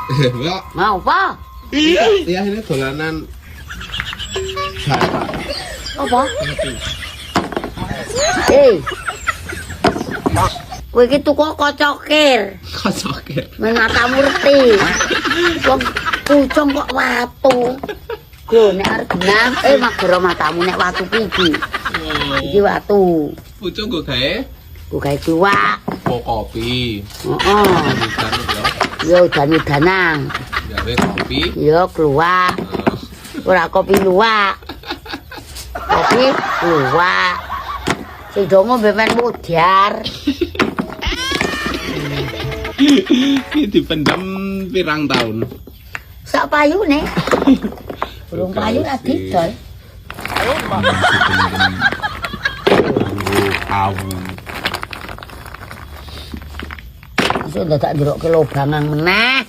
Mbak. Mau apa? Iya ini dolanan. Apa? Kowe iki tuku kocokir. Kocokir. Men matamu reti. Wong pucung kok watu. Lho nek arep genah, magara matamu nek watu iki. Iki watu. Pucung gue gawe. Ku gawe cuwak. Oh, kopi. Heeh. Yo udan-udanan. Gawe kopi. Yo kluwak. Ora kopi luwak. Kopi luwak. Sing do ngombe men mudar. Ini dipendam pirang tahun. Sak payune. Burung payu ra didol. Awu. Iso dadak njeruk ke lobangan meneh.